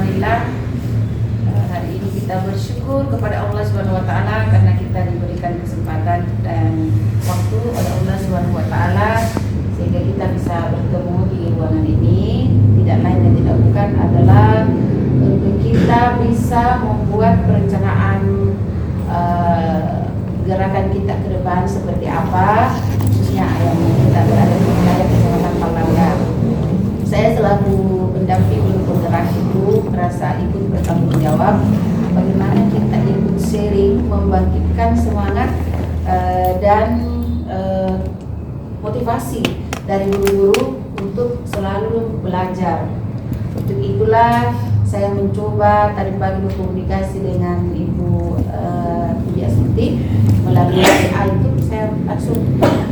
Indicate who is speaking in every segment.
Speaker 1: Alhamdulillah, hari ini kita bersyukur kepada Allah Subhanahu wa taala karena kita diberikan kesempatan dan waktu oleh Allah Subhanahu wa taala sehingga kita bisa bertemu di ruangan ini. Tidak lain dan tidak bukan adalah untuk kita bisa membuat perencanaan gerakan kita ke depan seperti apa, khususnya yang kita berada di wilayah Kecamatan Palangga. Saya selaku pendamping penggerak itu merasa ikut bertanggung jawab bagaimana kita ikut sharing, membangkitkan semangat dan motivasi dari guru-guru untuk selalu belajar. Untuk itulah saya mencoba tadi pagi berkomunikasi dengan Ibu Biasuti melalui WA itu. Saya langsung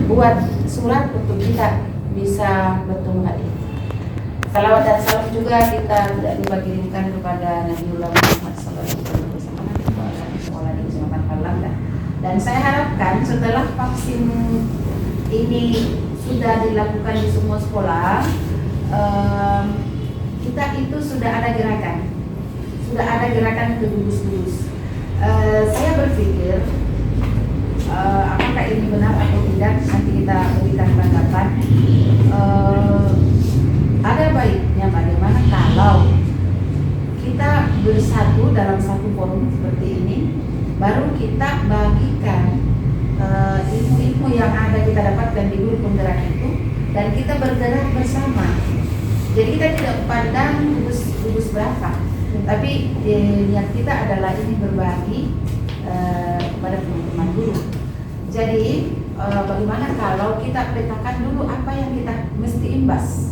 Speaker 1: buat surat untuk kita bisa bertemu hari ini. Salawat dan salam juga kita dikirimkan kepada Nabiullah Muhammad SAW sekolah di Kecamatan Palangga. Dan saya harapkan setelah vaksin ini sudah dilakukan di semua sekolah, kita itu sudah ada gerakan ke gugus-gugus. Saya berpikir apakah ini benar atau tidak, nanti kita berikan tanggapan. Ada baiknya bagaimana kalau kita bersatu dalam satu forum seperti ini, baru kita bagikan ilmu-ilmu yang ada kita dapatkan di guru penggerak itu, dan kita bergerak bersama. Jadi kita tidak pandang gugus berapa, tapi niat kita adalah ini berbagi kepada teman-teman guru. Jadi bagaimana kalau kita petakan dulu apa yang kita mesti imbas.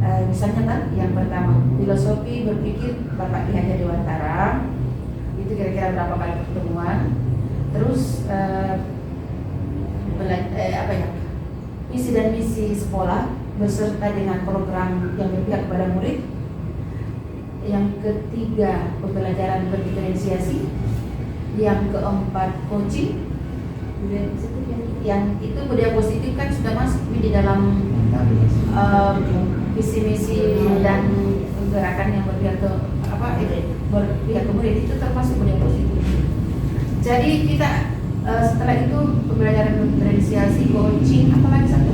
Speaker 1: Misalnya kan yang pertama, filosofi berpikir Bapak Ki Hajar Dewantara, itu kira-kira berapa kali pertemuan. Terus misi dan misi sekolah beserta dengan program yang berpihak kepada murid. Yang ketiga, pembelajaran berdiferensiasi. Yang keempat, coaching. Yang itu budaya positif kan sudah masuk di dalam visi-misi dan gerakan yang berpihak ke murid, itu termasuk budaya positif. Jadi kita setelah itu pembelajaran diferensiasi, coaching, apa lagi satu?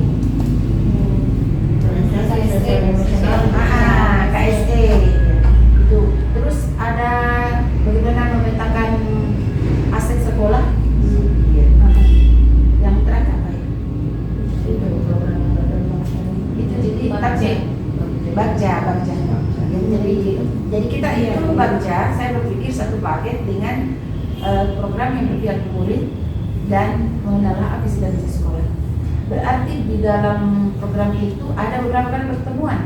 Speaker 1: KSE. Itu. Terus ada bagaimana memetakan aset sekolah. Yang terakhir apa ya? Itu jadi Bagja. Jadi kita itu Bagja, saya berpikir satu paket dengan program yang berpihak ke murid dan mengenal visi dan misi sekolah. Berarti di dalam program itu ada beberapa kali pertemuan.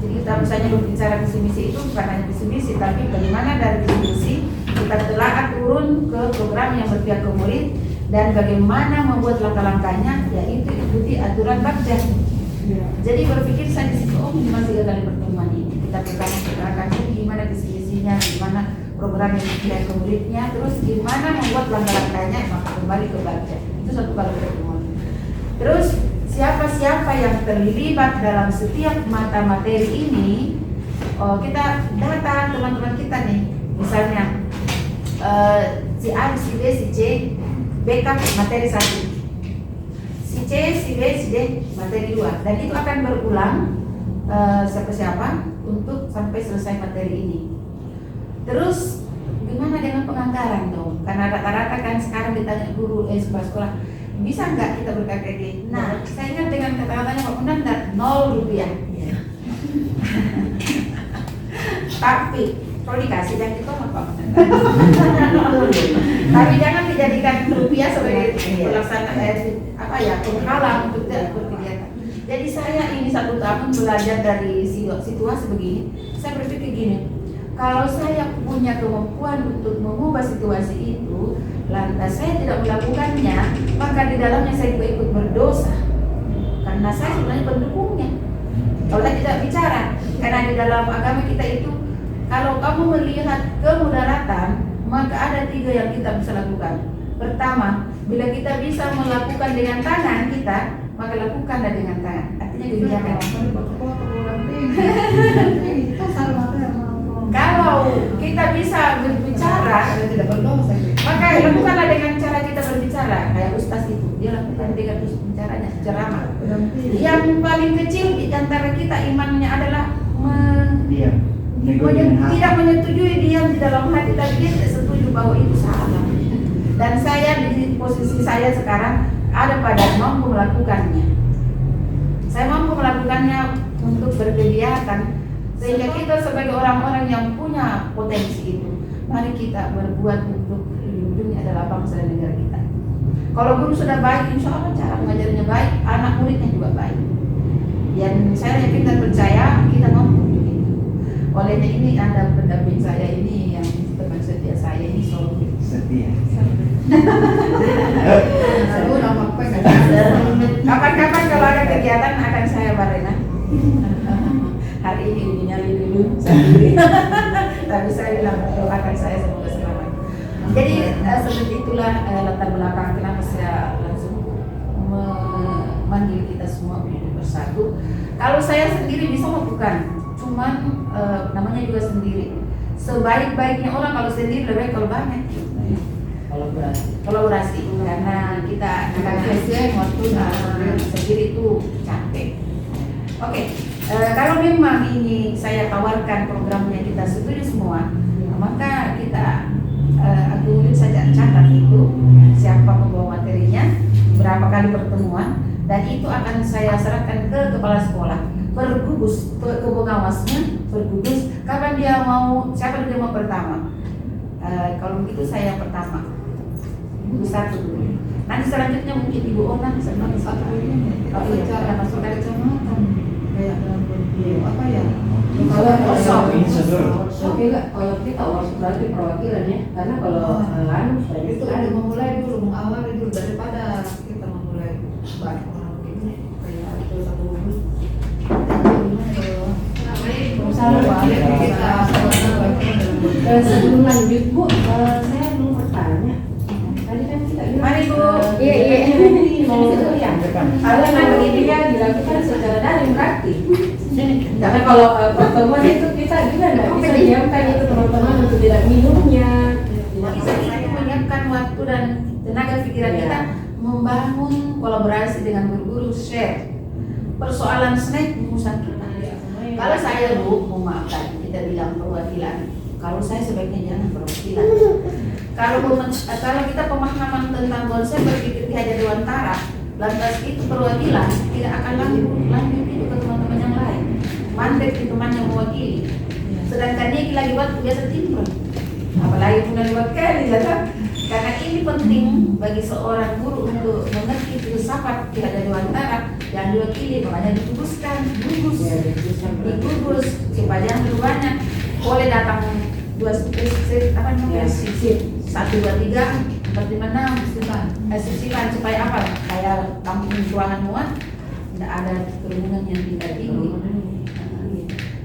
Speaker 1: Jadi kita misalnya berbicara visi misi itu bukan hanya visi misi, tapi bagaimana dari visi misi kita telah turun ke program yang berpihak ke murid dan bagaimana membuat langkah-langkahnya, yaitu ikuti aturan Bagja. Jadi berpikir saya di situ, cuma 3 kali pertemuan ini kita perkatakan gimana visi misinya, gimana program yang berpihak ke muridnya, terus gimana membuat langkah-langkahnya, maka kembali ke Bagja. Itu 1 kali pertemuan. Terus siapa-siapa yang terlibat dalam setiap mata materi ini, kita data teman-teman kita nih, misalnya si A, si B, si C backup materi 1, si C, si B, si D materi 2, dan itu akan berulang siapa-siapa untuk sampai selesai materi ini. Terus gimana dengan penganggaran dong? Karena rata-rata kan sekarang ditanya guru sekolah, bisa nggak kita berKKG? Nah, saya ingat dengan kata-katanya Pak Undang, 0 rupiah. Tapi kalau dikasih jangan ditolak Pak Undang. Tapi jangan dijadikan rupiah sebagai pelaksanaan penghalang untuk tidak berkegiatan. Jadi saya ini 1 tahun belajar dari situasi begini. Saya berpikir gini, kalau saya punya kemampuan untuk mengubah situasi itu, lantas saya tidak melakukannya, maka di dalamnya saya juga ikut berdosa. Karena saya sebenarnya pendukungnya. Kalau saya tidak bicara, karena di dalam agama kita itu, kalau kamu melihat kemudaratan, maka ada 3 yang kita bisa lakukan. Pertama, bila kita bisa melakukan dengan tangan kita, maka lakukanlah dengan tangan. Artinya kebijakan. ceramah. Yang paling kecil di antara kita imannya adalah tidak menyetujui, diam di dalam hati, tapi dia tidak setuju bahwa itu salah. Dan saya di posisi saya sekarang ada pada mampu melakukannya. Saya mampu melakukannya untuk berkegiatan, sehingga kita sebagai orang-orang yang punya potensi itu, mari kita berbuat untuk melindungi adalah bangsa dan negara kita. Kalau guru sudah baik, insya Allah cara mengajarnya baik, anak muridnya juga baik. Dan saya yakin dan percaya kita mampu begitu. Olehnya ini Anda pendamping saya ini, yang teman setia saya ini selalu
Speaker 2: setia.
Speaker 1: Kapan-kapan kalau ada kegiatan akan saya barena. Hari ini nyali dulu sendiri. Tapi saya bilang doakan saya semoga selamat. Jadi seperti itulah latar belakang kenapa saya langsung memanggil kita semua hidup bersatu. Kalau saya sendiri bisa bukan, cuman namanya juga sendiri. Sebaik-baiknya orang kalau sendiri lebih baik kalau banyak. Kolaborasi karena kita akan waktu sendiri itu capek. Oke. Kalau memang ini saya tawarkan programnya kita setuju semua, maka kita akumulir saja, catat itu siapa membawa materinya, berapa kali pertemuan, dan itu akan saya serahkan ke kepala sekolah, bergugus ke pengawasnya, bergugus kapan dia mau, siapa dia mau pertama. Kalau begitu saya pertama, Ibu satu dulu. Nanti selanjutnya mungkin Ibu Ona sama satu. Oh iya, cara masuk dari kecamatan. Kayak apa ya? Kalau kosong. Oke nggak? Kalau kita berarti perwakilan ya, karena kalau itu ada memulai dulu, mengawali dulu daripada kita memulai banyak orang begini kayak itu satu bungkus.
Speaker 3: Sebelum lanjut Bu, saya mau bertanya. Tadi kan kita bilang,
Speaker 1: mari Bu.
Speaker 3: Kalau memang ini dilakukan secara daring berarti. Karena kalau pertemuan itu kita juga tidak bisa diamkan itu teman-teman untuk tidak minumnya.
Speaker 1: Saya menyiapkan waktu dan tenaga pikiran kita membangun kolaborasi dengan guru-guru, share persoalan snack rumusan kita. Kalau saya Bu, memaafkan kita bilang perwakilan. Kalau saya sebaiknya jangan perwakilan. Kalau kita pemahaman tentang konsep berpikir tiada dewantara, lantas itu perwakilan tidak akan lanjut itu ke teman-teman yang lain. Mandek di teman yang mewakili. Sedangkan dia lagi waktu biasa timbul. Apalagi pun lewat kali ya kan? Karena ini penting bagi seorang guru untuk mengerti filsafat tiada dewantara yang diwakili, makanya diguguskan, digugus supaya jangan terlalu banyak. Boleh datang 1, 2, 3, 4, 5, 6 sisipan supaya apa? Kayak kampung ruangan muat, tidak ada kerumunan yang tidak tinggi.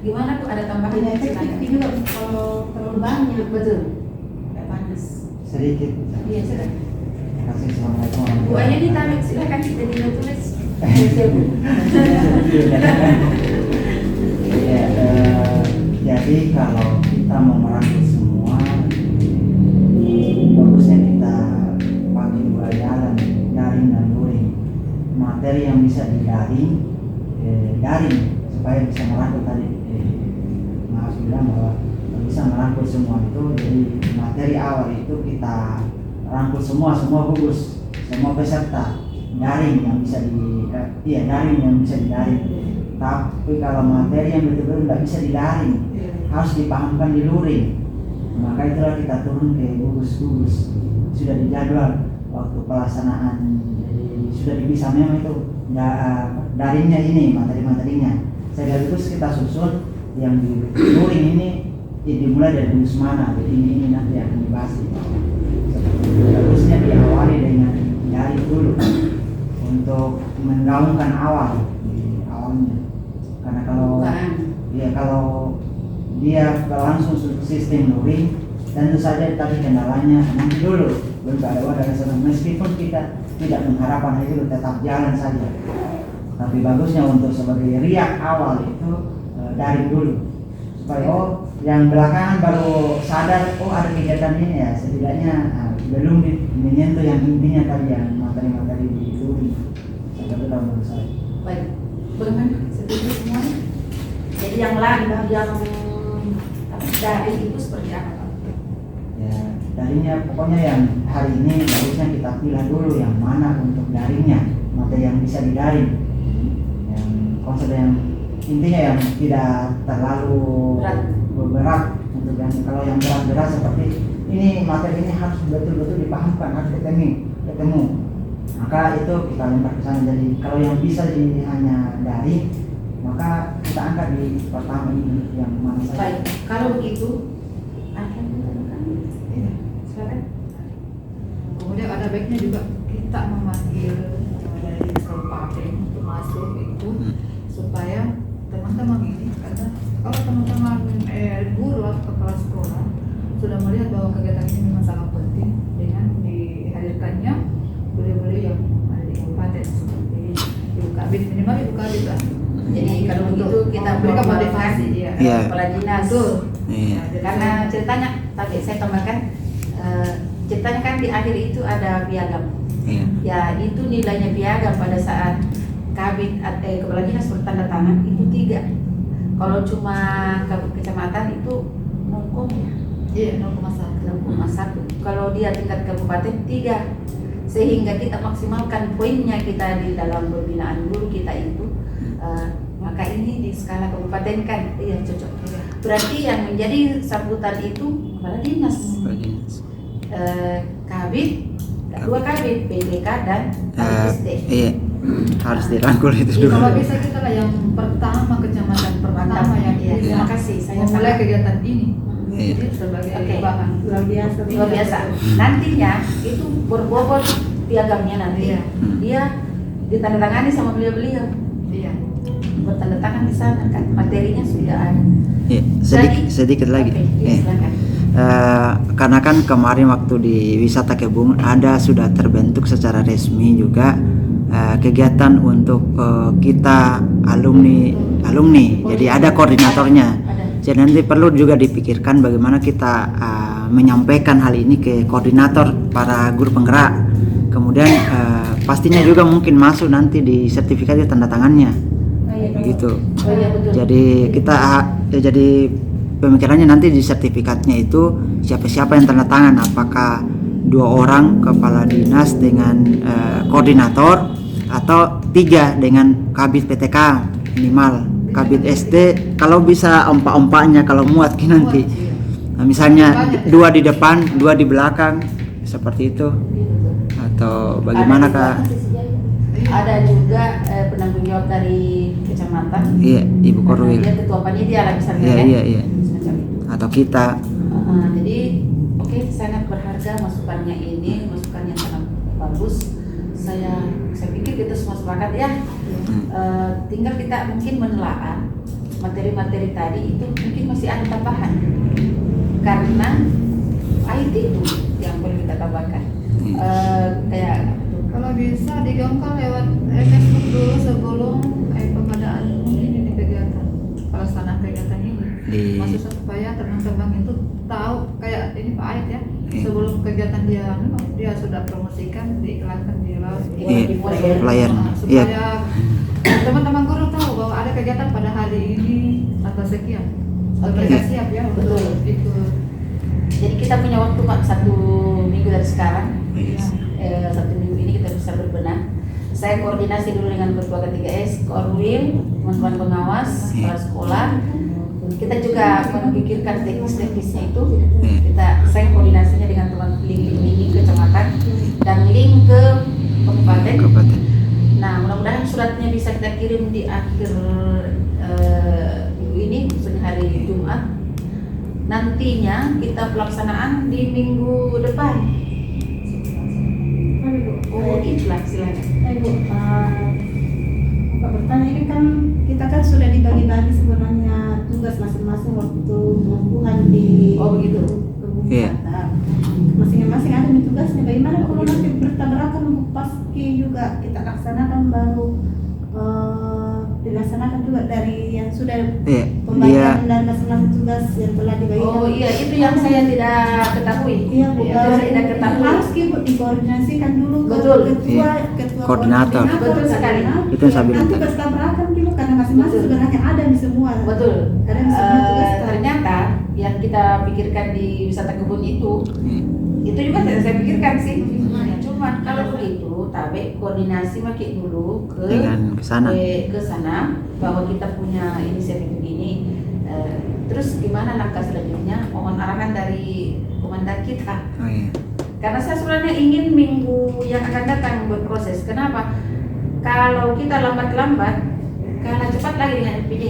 Speaker 1: Gimana Bu, ada tambahan?
Speaker 3: Efektif juga kalau terlalu banyak.
Speaker 1: Betul, tidak panas.
Speaker 2: Sedikit.
Speaker 1: Iya, sudah.
Speaker 2: Terima kasih. Assalamualaikum.
Speaker 1: Bu Anya ditamik, silakan kita ditulis.
Speaker 2: Ya, jadi kalau kita mau merangkul semua, bagusnya kita pakai dua jalan, daring dan luring. Materi yang bisa daring supaya bisa merangkul tadi. Mas bilang bahwa bisa merangkul semua itu, jadi materi awal itu kita rangkul semua gugus, semua peserta. Daring yang bisa didaring. Tapi kalau materi yang betul-betul nggak bisa didaring, harus dipahamkan di luring. Maka itulah kita turun ke gugus-gugus. Sudah dijadwal waktu pelaksanaan, jadi sudah dipisah memang itu daringnya ini, materi-materinya. Sekaligus kita susun yang di luring ini dimulai dari gugus mana, jadi ini nanti akan dibahas. Bagusnya diawali dengan daring dulu untuk menggaungkan awalnya. Karena kalau dia langsung sistem luring, tentu saja tadi kendalanya nanti dulu belum ada wadah senang, meskipun kita tidak mengharapkan itu tetap jalan saja. Tapi bagusnya untuk sebagai riak awal itu daring dulu, supaya yang belakangan baru sadar ada kegiatan ini ya, setidaknya belum menyentuh yang intinya tadi yang materi-materi di luring. sudah benar menurut saya.
Speaker 1: Baik, bagaimana? Setuju semuanya? Jadi yang dari itu seperti apa Pak?
Speaker 2: Ya, darinya pokoknya yang hari ini harusnya kita pilih dulu yang mana untuk daringnya, materi yang bisa didaring, yang konsep yang intinya yang tidak terlalu berat untuk yang kalau yang berat-berat seperti ini materi ini harus betul-betul dipahamkan, harus ketemu. Maka itu kita lempar ke sana. Jadi kalau yang bisa hanya daring, maka kita angkat di pertama ini yang mana saja.
Speaker 1: Baik, kalau begitu akan menentukan.
Speaker 2: Iya.
Speaker 1: Silakan.
Speaker 4: Kemudian ada baiknya juga kita memanggil dari kabupaten untuk masuk itu supaya teman-teman ini, karena kalau teman-teman guru atau kepala sekolah sudah melihat bahwa kegiatan ini memang sangat penting dengan dihadirkannya beliau-beliau yang ada di kabupaten seperti Ibu Kabit, minimal Ibu Kabit lah.
Speaker 1: Jadi kalau begitu kita
Speaker 4: berikan
Speaker 1: membuat
Speaker 4: motivasi ya.
Speaker 2: Iya.
Speaker 1: kepala dinas.
Speaker 4: Betul.
Speaker 2: Iya.
Speaker 1: Karena ceritanya tadi saya tambahkan, ceritanya kan di akhir itu ada piagam.
Speaker 2: Iya.
Speaker 1: Ya itu nilainya piagam pada saat kabit kepala dinas bertanda tangan itu 3. Kalau cuma kecamatan itu 0,
Speaker 4: Iya, 0,1.
Speaker 1: 0,1. Kalau dia tingkat kabupaten 3. Sehingga kita maksimalkan poinnya kita di dalam pembinaan guru kita itu. Maka ini di skala kabupaten kan, iya cocok. Berarti yang menjadi sambutan itu kepala dinas, kabit, 2 kabit, PPK dan KBSD.
Speaker 2: Iya. Harus dirangkul itu
Speaker 4: Iya,
Speaker 2: dulu.
Speaker 4: kalau bisa kita lah yang pertama kecamatan pertama yang
Speaker 1: Iya,
Speaker 4: bisa
Speaker 1: terima kasih. Saya
Speaker 4: memulai kegiatan ini.
Speaker 2: Iya.
Speaker 4: Jadi sebagai
Speaker 1: Oke.
Speaker 4: bahan.
Speaker 3: Luar biasa.
Speaker 1: Luar biasa. Nantinya itu berbobot piagamnya nanti.
Speaker 4: Iya.
Speaker 1: Dia ditandatangani sama beliau-beliau.
Speaker 4: Iya.
Speaker 1: Bertanda tangan di sana kan. Materinya sudah ada.
Speaker 2: Iya, sedikit lagi.
Speaker 1: Oke, iya, silakan.
Speaker 2: Karena kan kemarin waktu di wisata Kebun ada sudah terbentuk secara resmi juga kegiatan untuk kita alumni. Jadi ada koordinatornya.
Speaker 1: Ada.
Speaker 2: Jadi nanti perlu juga dipikirkan bagaimana kita menyampaikan hal ini ke koordinator para guru penggerak. Kemudian pastinya juga mungkin masuk nanti di sertifikat tanda tangannya. Begitu.
Speaker 1: Oh iya betul.
Speaker 2: Jadi kita jadi pemikirannya nanti di sertifikatnya itu siapa-siapa yang tanda tangan, apakah 2 orang kepala dinas dengan koordinator atau 3 dengan kabit PTK minimal, kabit SD kalau bisa empat-empatnya kalau muat nanti. Nah, misalnya 2 di depan, 2 di belakang seperti itu. Atau bagaimana Kak?
Speaker 1: Ada juga penanggung jawab dari kecamatan.
Speaker 2: Iya, Ibu Korwil.
Speaker 1: Dia ketua panitia lah misalnya
Speaker 2: Iya,
Speaker 1: kan.
Speaker 2: iya, iya.
Speaker 1: Semacam itu.
Speaker 2: Atau kita.
Speaker 1: Jadi oke, sangat berharga masukannya ini, masukan yang sangat bagus. Saya pikir kita semua sepakat ya. Tinggal kita mungkin menelaah materi-materi tadi itu mungkin masih ada tambahan karena IT itu yang perlu kita tambahkan. Kayak
Speaker 4: Kalau bisa digaungkan lewat Facebook dulu sebelum pengadaan ini di kegiatan pelaksanaan kegiatan ini. Maksudnya supaya teman-teman itu tahu kayak ini Pak Ait ya, sebelum kegiatan dia sudah promosikan, diiklankan di
Speaker 2: Flyer.
Speaker 4: supaya teman-teman guru tahu bahwa ada kegiatan pada hari ini atau sekian. Mereka siap ya untuk ikut.
Speaker 1: jadi kita punya waktu Pak 1 minggu dari sekarang.
Speaker 2: Yes.
Speaker 1: 1 minggu ini kita bisa berbenah. Saya koordinasi dulu dengan ketua K3S, Korwil, teman-teman pengawas, kepala sekolah. Kita juga memikirkan teknis-teknisnya itu. Saya koordinasinya dengan teman link kecamatan dan link ke kabupaten. Nah, mudah-mudahan suratnya bisa kita kirim di akhir minggu ini, maksudnya hari Jumat. Nantinya kita pelaksanaan di minggu depan. Oh, itulah silakan.
Speaker 3: Ibu, Pak bertanya ini kan kita kan sudah dibagi-bagi sebenarnya tugas masing-masing waktu pengukuhan di
Speaker 1: Oh, begitu.
Speaker 2: Iya.
Speaker 3: Masing-masing ada nih tugasnya. Bagaimana kalau nanti bertabrakan paski juga kita laksanakan baru dilaksanakan juga dari yang sudah
Speaker 5: pembagian dan masing-masing tugas yang telah dibagi.
Speaker 1: Oh iya, itu yang saya tidak ketahui.
Speaker 5: Iya, Bu.
Speaker 1: Itu saya tidak ketahui.
Speaker 5: Harus Ibu dikoordinasikan dulu ke
Speaker 1: Betul.
Speaker 5: ketua
Speaker 2: Iya. Koordinator.
Speaker 1: Betul sekali.
Speaker 2: Itu yang saya bilang
Speaker 5: Nanti
Speaker 2: tadi.
Speaker 5: tugas tabrakan Ibu karena masing-masing
Speaker 1: Betul.
Speaker 5: sebenarnya ada di semua.
Speaker 1: Betul.
Speaker 5: Karena di semua tugas
Speaker 1: Ternyata yang kita pikirkan di wisata kebun itu juga saya pikirkan sih. Cuman kalau begitu, tapi koordinasi makin dulu
Speaker 2: Dengan ke sana.
Speaker 1: bahwa kita punya inisiatif begini. Terus gimana langkah selanjutnya? Mohon arahan dari komandan kita.
Speaker 2: Oh iya.
Speaker 1: Karena saya sebenarnya ingin minggu yang akan datang berproses. Kenapa? Kalau kita lambat-lambat, kalah cepat lagi dengan LPJ.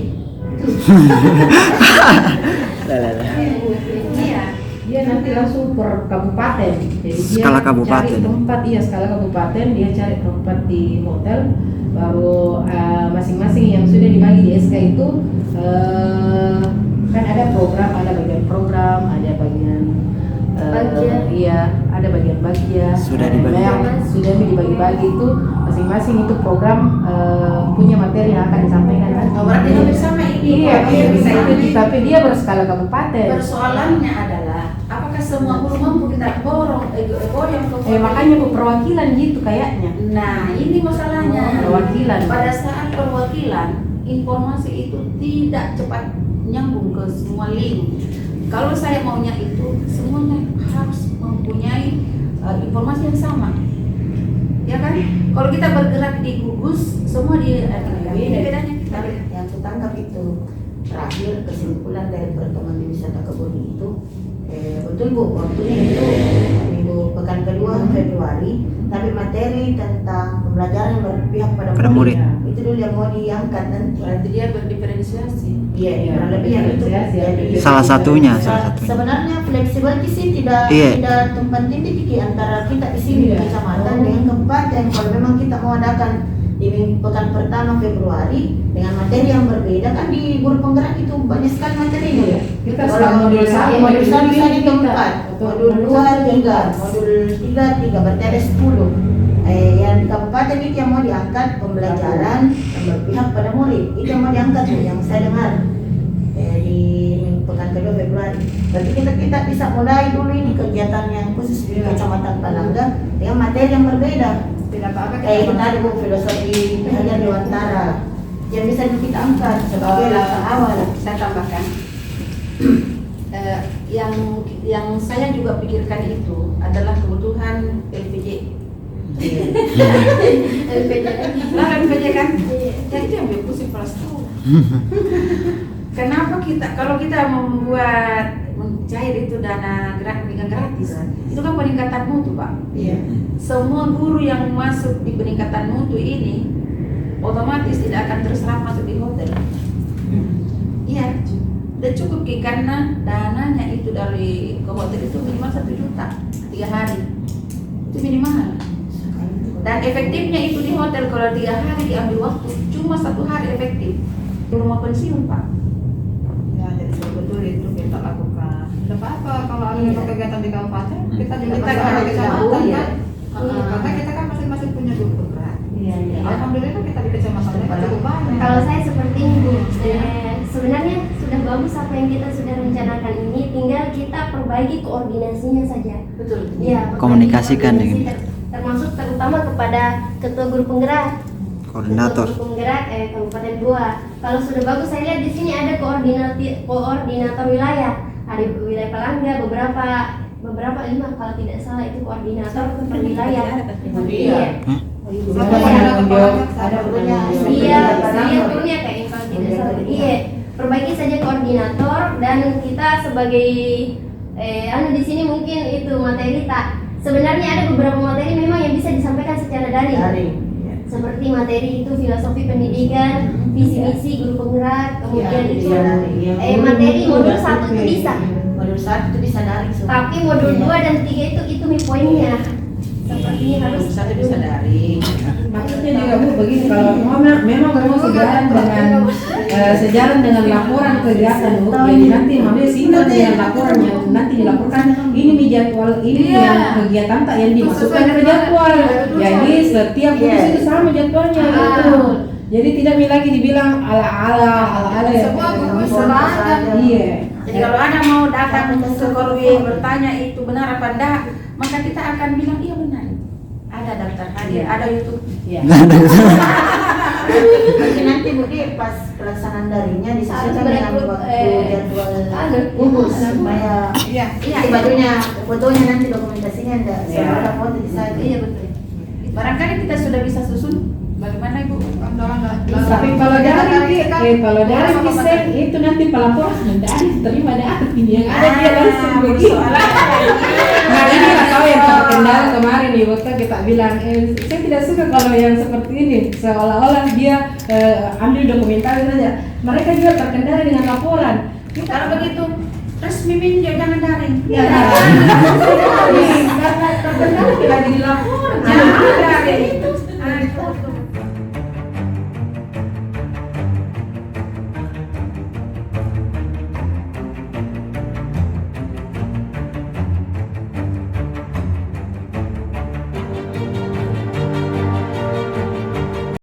Speaker 1: Iya.
Speaker 3: Dia nanti langsung per kabupaten. Jadi dia
Speaker 2: Skala kabupaten.
Speaker 3: cari tempat, iya skala kabupaten, dia cari tempat di hotel, baru masing-masing yang sudah dibagi di SK itu kan ada program, ada bagian program, ada bagian
Speaker 6: Bagian.
Speaker 3: iya, ada bagian bagian.
Speaker 2: Sudah dibagi.
Speaker 3: Sudah dibagi-bagi itu masing-masing itu program punya materi yang akan disampaikan kan.
Speaker 1: Oh, berarti hampir sama ini.
Speaker 3: Iya,
Speaker 1: Pak.
Speaker 3: iya bisa
Speaker 1: Sama.
Speaker 3: itu, tapi dia berskala kabupaten.
Speaker 1: Persoalannya adalah apakah semua guru mampu kita goyang ke
Speaker 3: Makanya Bu, perwakilan gitu kayaknya.
Speaker 1: Nah, ini masalahnya.
Speaker 3: Perwakilan.
Speaker 1: Pada saat perwakilan, informasi itu tidak cepat nyambung ke semua link. Kalau saya maunya itu semuanya harus mempunyai informasi yang sama. Ya kan? Kalau kita bergerak di gugus, semua di bedanya kita. Yang kutangkap itu terakhir kesimpulan dari pertemuan di wisata kebun itu betul Bu, waktunya itu minggu pekan kedua Februari, tapi materi tentang pembelajaran yang berpihak pada
Speaker 2: murid.
Speaker 1: itu dulu yang mau diangkat nanti. Berarti dia berdiferensiasi. Iya,
Speaker 3: Iya,
Speaker 1: kurang lebih yang itu.
Speaker 3: berdiferensiasi, ya.
Speaker 1: Jadi,
Speaker 2: Salah satunya, salah satunya.
Speaker 5: Sebenarnya fleksibel sih tidak
Speaker 2: Iya.
Speaker 5: tidak tumpang tindih Kiki, antara kita di sini di
Speaker 3: Iya.
Speaker 5: kecamatan dengan kabupaten. Kalau memang kita mau adakan di pekan pertama Februari dengan materi yang berbeda, kan di guru penggerak itu banyak sekali materinya.
Speaker 3: Iya. Kita
Speaker 5: Kalau
Speaker 3: sekarang modul satu,
Speaker 5: modul satu
Speaker 3: modul
Speaker 5: saya di
Speaker 3: tiga.
Speaker 5: keempat,
Speaker 3: Betul.
Speaker 5: modul 2 3, modul 3 berarti ada 10. Yang di kabupaten itu yang mau diangkat pembelajaran yang berpihak pada murid, itu yang mau diangkat tuh, yang saya dengar di pekan kedua Februari. Berarti kita bisa mulai dulu ini kegiatan yang khusus di Kecamatan Palangga dengan materi yang berbeda.
Speaker 4: Tidak apa-apa
Speaker 5: Kayak itu tadi Bu, filosofi kehajar Dewantara yang bisa kita angkat sebagai langkah awal.
Speaker 1: Saya tambahkan yang saya juga pikirkan itu adalah kebutuhan LPJ. LPJ kan? Jadi itu yang bikin pusing kepala sekolah. Kenapa kalau kita mencair itu dana dengan gratis, itu kan peningkatan mutu Pak.
Speaker 5: Iya.
Speaker 1: Semua guru yang masuk di peningkatan mutu ini otomatis tidak akan terserap masuk di hotel. Iya, udah cukup Ki, karena dananya itu dari ke hotel itu minimal 1 juta 3 hari, itu minimal. Dan efektifnya itu di hotel kalau 3 hari diambil waktu cuma 1 hari efektif di rumah pensiun Pak.
Speaker 4: Ya, jadi betul itu kita lakukan. Tidak apa-apa kalau ada kegiatan di kabupaten, kita juga
Speaker 1: Kita
Speaker 4: bisa
Speaker 1: ada
Speaker 4: di kecamatan
Speaker 1: iya.
Speaker 4: kan. Karena kita kan masing-masing punya guru penggerak.
Speaker 3: Iya, iya.
Speaker 4: Alhamdulillah kita di kecamatan cukup banyak.
Speaker 6: Kalau saya seperti ini Bu, sebenarnya sudah bagus apa yang kita sudah rencanakan ini, tinggal kita perbaiki koordinasinya saja.
Speaker 1: Betul.
Speaker 6: Ya,
Speaker 2: Komunikasikan
Speaker 6: koordinasi
Speaker 2: dengan
Speaker 6: termasuk terutama kepada ketua guru penggerak,
Speaker 2: koordinator.
Speaker 6: ketua guru penggerak Kabupaten Goa. Kalau sudah bagus, saya lihat di sini ada koordinator wilayah, ada wilayah Palangga, beberapa 5 kalau tidak salah itu koordinator per wilayah. Iya.
Speaker 4: Siapa
Speaker 3: Ada
Speaker 4: yang
Speaker 3: penanggung jawab, ada
Speaker 5: punya.
Speaker 6: Iya, turunnya kayaknya kalau tidak salah. Iya, perbaiki saja koordinator dan kita sebagai di sini mungkin itu materi tak. Sebenarnya ada beberapa materi memang yang bisa disampaikan secara daring. Seperti materi itu filosofi pendidikan, visi misi guru penggerak, kemudian itu materi modul 1 itu bisa.
Speaker 1: Modul 1 itu bisa daring semua.
Speaker 6: Tapi modul 2 dan 3 itu poinnya. Sepertinya harus
Speaker 1: Modul 1 bisa daring.
Speaker 3: Maksudnya juga Bu begini, kalau memang kamu sejalan dengan laporan kegiatan Bu, jadi nanti Mami simak dengan laporan yang nanti dilaporkan. Ini jadwal ini yang kegiatan tak yang dimasukkan ke jadwal. Jadi setiap kudus itu sama jadwalnya gitu. Jadi tidak lagi dibilang ala-ala ya.
Speaker 4: Semua gugus
Speaker 3: Bisa.
Speaker 4: seragam.
Speaker 3: Iya.
Speaker 1: Jadi kalau ada mau datang ke Korwil bertanya itu benar apa enggak, maka kita akan bilang iya benar. Ada daftar hadir, ada YouTube.
Speaker 3: Iya.
Speaker 5: Mungkin nanti Bu Di pas pelaksanaan darinya disesuaikan dengan waktu jadwal gugus supaya
Speaker 4: Iya.
Speaker 5: bajunya fotonya nanti dokumentasinya enggak saudara foto di sana.
Speaker 6: Iya betul.
Speaker 1: Barangkali kita sudah bisa susun bagaimana Ibu?
Speaker 3: Tapi kalau dari kisah itu nanti pelaporan dari terima dari yang ada dia langsung begitu. Nah ini lah kau yang terkendala kemarin nih waktu kita bilang saya tidak suka kalau yang seperti ini seolah-olah dia ambil dokumentasi saja. Mereka juga terkendala dengan laporan.
Speaker 1: Kalau begitu resmi minjau jangan daring.
Speaker 3: Ya, karena terkendala lagi di laporan.
Speaker 1: Jangan daring.